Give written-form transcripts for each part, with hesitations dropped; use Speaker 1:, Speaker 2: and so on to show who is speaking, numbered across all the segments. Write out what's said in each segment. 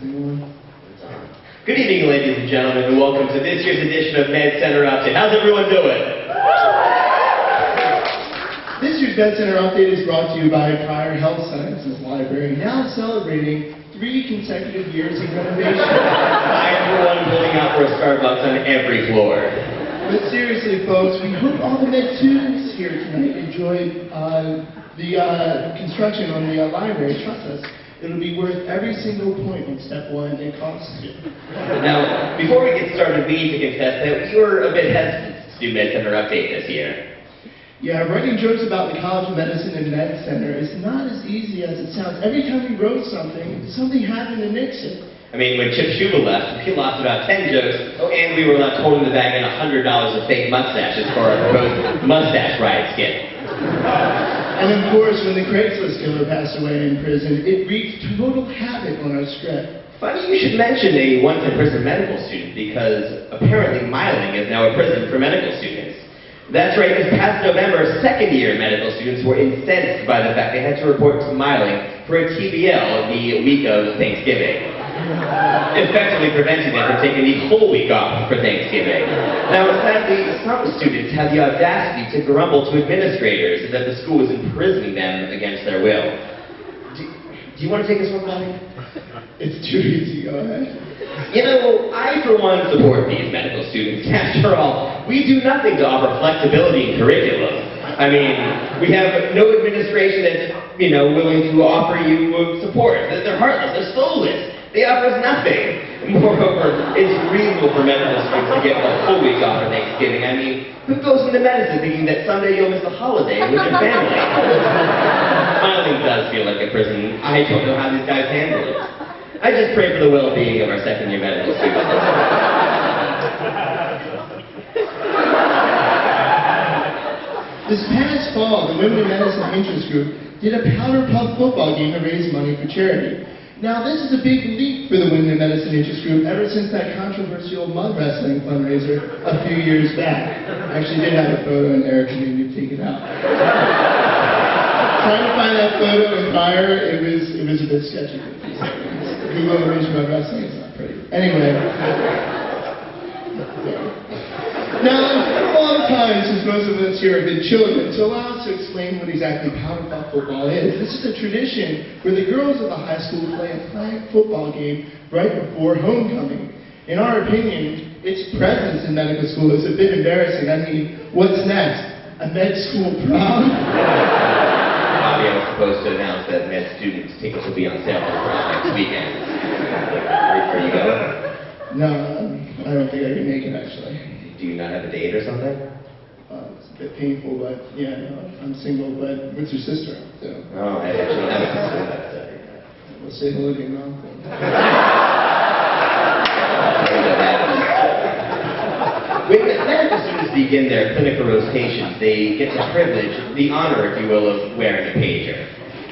Speaker 1: Good evening, ladies and gentlemen, and welcome to this year's edition of Medcenter Update. How's everyone doing?
Speaker 2: This year's Medcenter Update is brought to you by Prior Health Sciences Library, now celebrating 3 consecutive years of renovation.
Speaker 1: I am the one holding out for a Starbucks on every floor.
Speaker 2: But seriously, folks, we hope all the med students here tonight enjoyed the construction on the library. Trust us. It'll be worth every single point on step 1 it costs you.
Speaker 1: Now, before we get started, we need to confess that we were a bit hesitant to do Medcenter Update this year.
Speaker 2: Yeah, writing jokes about the College of Medicine and Medcenter is not as easy as it sounds. Every time we wrote something, something happened to nix it.
Speaker 1: I mean, when Chip Schuba left, we lost about 10 jokes, and we were left holding the bag and $100 of fake mustaches for our proposed mustache riot skit.
Speaker 2: And of course, when the Craigslist killer passed away in prison, it wreaked total havoc on our script.
Speaker 1: Funny you should mention a once-in-prison medical student, because apparently Miling is now a prison for medical students. That's right, this past November, second-year medical students were incensed by the fact they had to report to Miling for a TBL the week of Thanksgiving, effectively preventing them from taking the whole week off for Thanksgiving. Now, sadly, some students had the audacity to grumble to administrators that the school was imprisoning them against their will. Do you want to take this one, Bobby?
Speaker 2: It's too easy, go ahead.
Speaker 1: You know, I, for one, support these medical students. After all, we do nothing to offer flexibility in curriculum. I mean, we have no administration that's, willing to offer you support. They're heartless, they're soulless. They offer us nothing. Moreover, it's reasonable for medical students to get a whole week off for Thanksgiving. I mean, who goes into medicine thinking that someday you'll miss a holiday with your family? Miling does feel like a prison. I don't know how these guys handle it. I just pray for the well-being of our second-year medical students.
Speaker 2: This past fall, the Women in Medicine Interest Group did a powder puff football game to raise money for charity. Now, this is a big leap for the Women in Medicine Interest Group ever since that controversial mud wrestling fundraiser a few years back. I actually did have a photo in there, and maybe take it out. Trying to find that photo in Prior, it was a bit sketchy. Google image mud wrestling is not pretty. Anyway. Now, it's been a long time since most of us here have been children, so allow us to explain what exactly powder puff football is. This is a tradition where the girls of the high school play a flag football game right before homecoming. In our opinion, its presence in medical school is a bit embarrassing. I mean, what's next? A med school prom?
Speaker 1: Bobby, I was supposed to announce that med students' tickets will be on sale for prom next weekend. Are you going?
Speaker 2: No, I don't think I can make it, actually.
Speaker 1: Do you not have a date or something?
Speaker 2: It's a bit painful, but yeah, no, I'm single, but with your sister, so.
Speaker 1: Oh, I actually have a sister, but
Speaker 2: We'll say hello to your mom.
Speaker 1: When medical students begin their clinical rotations, they get the privilege, the honor, if you will, of wearing a pager.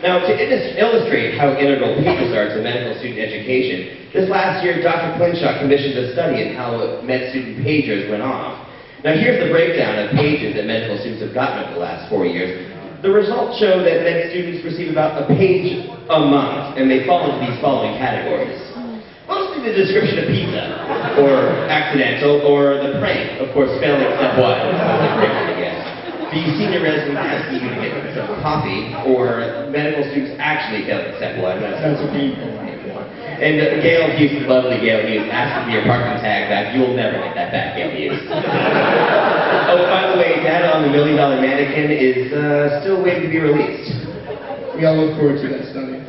Speaker 1: Now, to illustrate how integral pagers are to medical student education, this last year, Dr. Clinshaw commissioned a study on how med student pagers went off. Now, here's the breakdown of pages that medical students have gotten over the last 4 years. The results show that med students receive about a page a month, and they fall into these following categories. Mostly the description of pizza, or accidental, or the prank, of course, failing step 1. The senior resident asking you to get some coffee, or medical students actually failing step 1.
Speaker 2: That's a painful one.
Speaker 1: And Gail Hughes, lovely Gail Hughes, asking for your parking tag back. You'll never get that back, Gail Hughes. Oh, by the way, data on the $1 million mannequin is still waiting to be released.
Speaker 2: We all look forward to that study.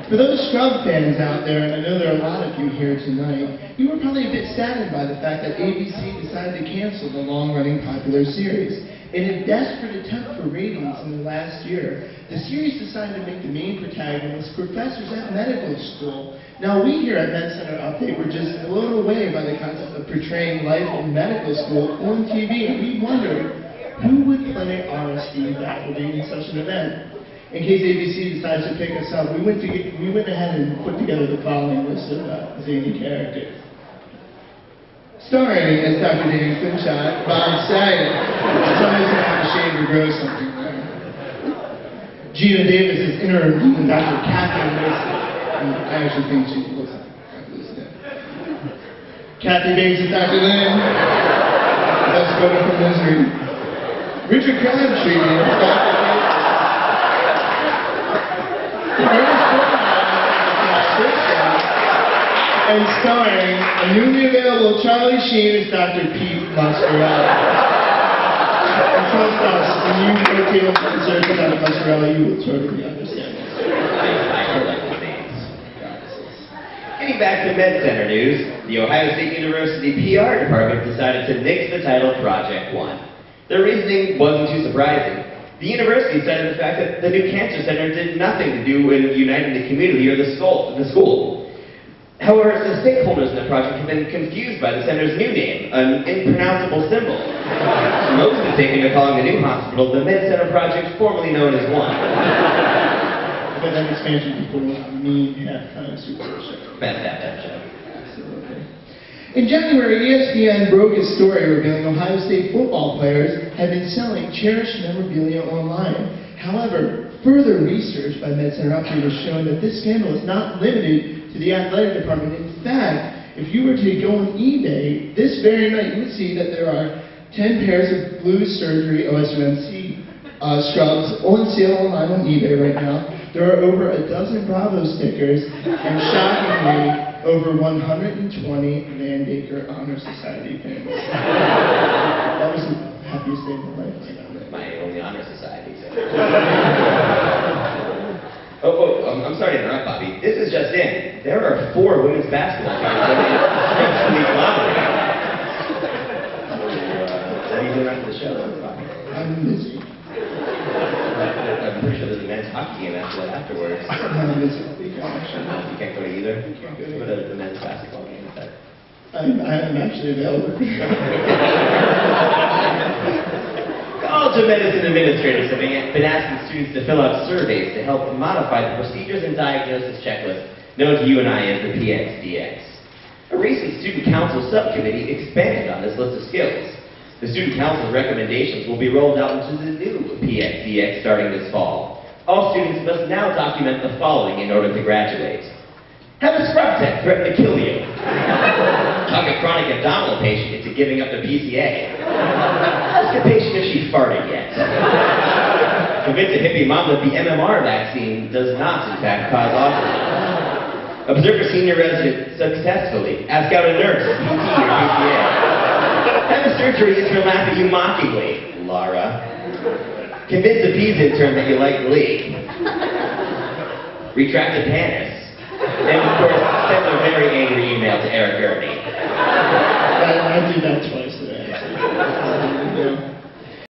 Speaker 2: For those Scrub fans out there, and I know there are a lot of you here tonight, you were probably a bit saddened by the fact that ABC decided to cancel the long-running popular series. In a desperate attempt for ratings in the last year, the series decided to make the main protagonists professors at medical school. Now, we here at Medcenter Update were just blown away by the concept of portraying life in medical school on TV, and we wondered, who would play RSD faculty in such an event? In case ABC decides to pick us up, we went ahead and put together the following list of zany characters. Starring as Dr. Danny Finchot, Bob Saget. Somebody's going to have to shave or grow something there. Gina Davis is interim dean, Dr. Catherine Wilson. I actually think she looks like Dr. Lynn. Kathy Bates is Dr. Lynn. Best photo from Misery. Richard Crabtree is Dr. And starring a newly available Charlie Sheen as Dr. Pete Mascarelli. And trust us, when you go feel concerned for Dr. Mascarelli, you will totally understand this.
Speaker 1: I collect the names. Getting back to Medcenter news, the Ohio State University PR department decided to nix the title Project One. Their reasoning wasn't too surprising. The university cited the fact that the new cancer center did nothing to do with uniting the community or the school. However, the stakeholders in the project have been confused by the center's new name, an impronounceable symbol. Most have taken to calling the new hospital the Medcenter Project, formerly known as One.
Speaker 2: But that expansion people will mean have kind of super show.
Speaker 1: Best that show.
Speaker 2: Absolutely. In January, ESPN broke a story revealing Ohio State football players had been selling cherished memorabilia online. However, further research by Medcenter Update has shown that this scandal is not limited to the athletic department. In fact, if you were to go on eBay this very night, you would see that there are 10 pairs of Blue Surgery OSUMC scrubs on sale online on eBay right now. There are over a dozen Bravo stickers, and shockingly, over 120 Van Baker Honor Society pins. That was the happiest day of my life.
Speaker 1: My only honor society. I'm sorry to interrupt, Bobby. This is just in. There are 4 women's basketball games in the lottery. What are you doing after the show, Bobby?
Speaker 2: I'm busy.
Speaker 1: I'm pretty sure there's a men's hockey game afterwards.
Speaker 2: I'm busy.
Speaker 1: You can't go to either?
Speaker 2: Can't go to
Speaker 1: What about the men's basketball game instead?
Speaker 2: I'm actually available.
Speaker 1: College of Medicine administrators have been asking students to fill out surveys to help modify the procedures and diagnosis checklist known to you and I as the PXDX. A recent student council subcommittee expanded on this list of skills. The student council's recommendations will be rolled out into the new PXDX starting this fall. All students must now document the following in order to graduate. Have a scrub tech threaten to kill you. Talk a chronic abdominal patient into giving up the PCA. Ask a patient if she farted yet. Convince a hippie mom that the MMR vaccine does not, in fact, cause autism. Observe a senior resident successfully. Ask out a nurse, PT or PCA. Have a surgery intern laugh at you mockingly, Laura. Convince a P's intern that you like Glee. Retract a panis. And of course, send a very angry email to Eric Ernie.
Speaker 2: I did that twice.